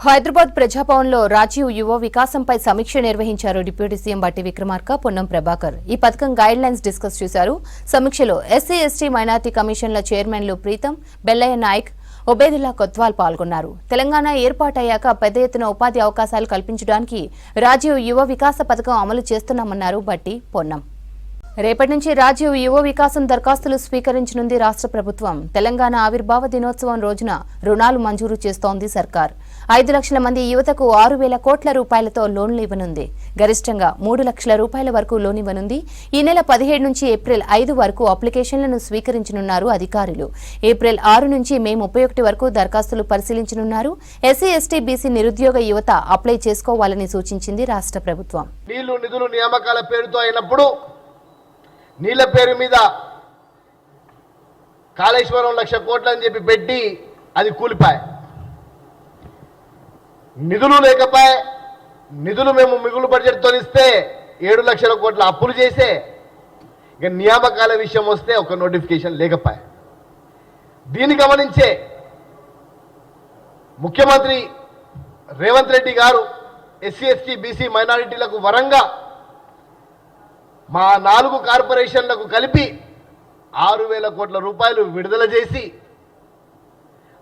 హైదరాబాద్ ప్రజాభవన్లో రాజీవ్ యువ వికాసంపై సమీక్ష నిర్వహించారు డిప్యూటీ సీఎం బట్టి విక్రమార్క, పొన్నం ప్రభాకర్. ఈ పథకం గైడ్ లైన్స్ డిస్కస్ చేశారు. సమీక్షలో ఎస్సీ ఎస్టీ మైనార్టీ కమిషన్ల చైర్మన్లు ప్రీతం, బెల్లయ్య నాయక్, ఒబేదుల్లా కొత్వాల్ పాల్గొన్నారు. తెలంగాణ ఏర్పాటయ్యాక పెద్ద ఎత్తున ఉపాధి అవకాశాలు కల్పించడానికి రాజీవ్ యువ వికాస పథకం అమలు చేస్తున్నామన్నారు బట్టి, పొన్నం. రేపటి నుంచి రాజీవ్ యువ వికాసం దరఖాస్తులు స్వీకరించనుంది రాష్ట్ర ప్రభుత్వం. తెలంగాణ ఆవిర్భావ దినోత్సవం రోజున రుణాలు మంజూరు చేస్తోంది సర్కార్. 5 లక్షల మంది యువతకు 6,000 కోట్ల రూపాయలతో లోన్లు ఇవ్వనుంది. గరిష్టంగా 3 లక్షల రూపాయల వరకు లోన్ ఇవ్వనుంది. ఈ నెల 17 నుంచి ఏప్రిల్ 5 వరకు అప్లికేషన్లను స్వీకరించనున్నారు అధికారులు. ఏప్రిల్ 6 నుంచి మే 31 వరకు దరఖాస్తులు పరిశీలించనున్నారు. ఎస్సీ ఎస్టీ బీసీ నిరుద్యోగ యువత అప్లై చేసుకోవాలని సూచించింది రాష్ట్ర ప్రభుత్వం. నిధులు నియామకాల పేరుతో అయినప్పుడు నీళ్ల పేరు మీద కాళేశ్వరం 1,00,000 కోట్లు అని చెప్పి పెట్టి అది కూలిపాయ. నిధులు లేకపోయే, నిధులు మేము మిగులు బడ్జెట్తో ఇస్తే 7 లక్షల కోట్ల అప్పులు చేసే, ఇక నియామకాల విషయం వస్తే ఒక నోటిఫికేషన్ లేకపోయే. దీన్ని గమనించే ముఖ్యమంత్రి రేవంత్ రెడ్డి గారు ఎస్సీ ఎస్టీ బీసీ మైనారిటీలకు వరంగా మా 4 కార్పొరేషన్లకు కలిపి 6,000 కోట్ల రూపాయలు విడుదల చేసి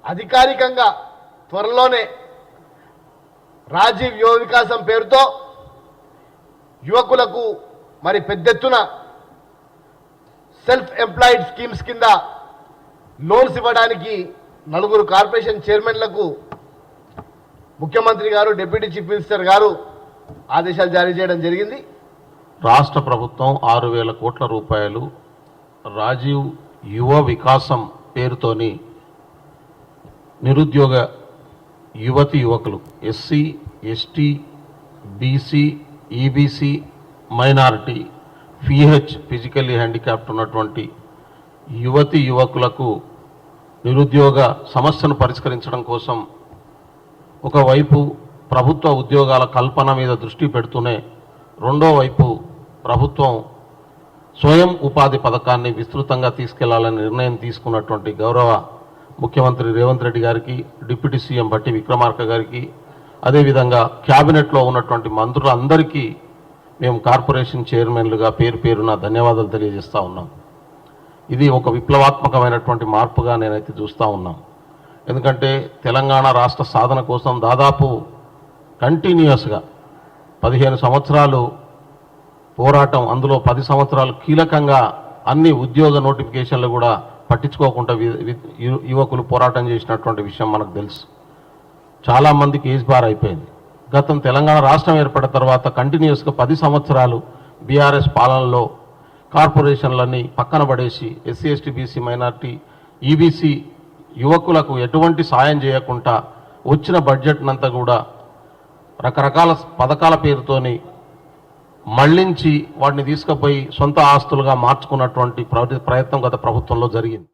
అధికారికంగా త్వరలోనే రాజీవ్ యువ వికాసం పేరుతో యువకులకు మరి పెద్ద ఎత్తున సెల్ఫ్ ఎంప్లాయిడ్ స్కీమ్స్ కింద లోన్స్ ఇవ్వడానికి 4 కార్పొరేషన్ చైర్మన్లకు ముఖ్యమంత్రి గారు, డిప్యూటీ చీఫ్ మినిస్టర్ గారు ఆదేశాలు జారీ చేయడం జరిగింది. రాష్ట్ర ప్రభుత్వం 6,000 కోట్ల రూపాయలు రాజీవ్ యువ వికాసం పేరుతోని నిరుద్యోగ యువకులు SC ST BC EBC minority physically handicapped ఉన్నటువంటి యువకులకు నిరుద్యోగ సమస్యను పరిష్కరించడం కోసం ఒకవైపు ప్రభుత్వ ఉద్యోగాల కల్పన మీద దృష్టి పెడుతూనే రెండో వైపు ప్రభుత్వం స్వయం ఉపాధి పథకాన్ని విస్తృతంగా తీసుకెళ్లాలని నిర్ణయం తీసుకున్నటువంటి గౌరవ ముఖ్యమంత్రి రేవంత్ రెడ్డి గారికి, డిప్యూటీ సీఎం బట్టి విక్రమార్క గారికి, అదేవిధంగా క్యాబినెట్లో ఉన్నటువంటి మంత్రులందరికీ మేము కార్పొరేషన్ చైర్మన్లుగా పేరున ధన్యవాదాలు తెలియజేస్తూ ఉన్నాం. ఇది ఒక విప్లవాత్మకమైనటువంటి మార్పుగా నేనైతే చూస్తూ ఉన్నాం. ఎందుకంటే తెలంగాణ రాష్ట్ర సాధన కోసం దాదాపు కంటిన్యూస్గా 15 సంవత్సరాలు పోరాటం, అందులో 10 సంవత్సరాలు కీలకంగా అన్ని ఉద్యోగ నోటిఫికేషన్లు కూడా పట్టించుకోకుండా యువకులు పోరాటం చేసినటువంటి విషయం మనకు తెలుసు. చాలామందికి ఏజ్ బార్ అయిపోయింది. తెలంగాణ రాష్ట్రం ఏర్పడిన తర్వాత కంటిన్యూస్గా 10 సంవత్సరాలు బీఆర్ఎస్ పాలనలో కార్పొరేషన్లన్నీ పక్కన పడేసి SC ST BC minority EBC యువకులకు ఎటువంటి సాయం చేయకుండా వచ్చిన బడ్జెట్నంతా కూడా రకరకాల పథకాల పేరుతోని మళ్లించి వాటిని తీసుకుపోయి సొంత ఆస్తులుగా మార్చుకున్నటువంటి ప్రయత్నం గత ప్రభుత్వంలో జరిగింది.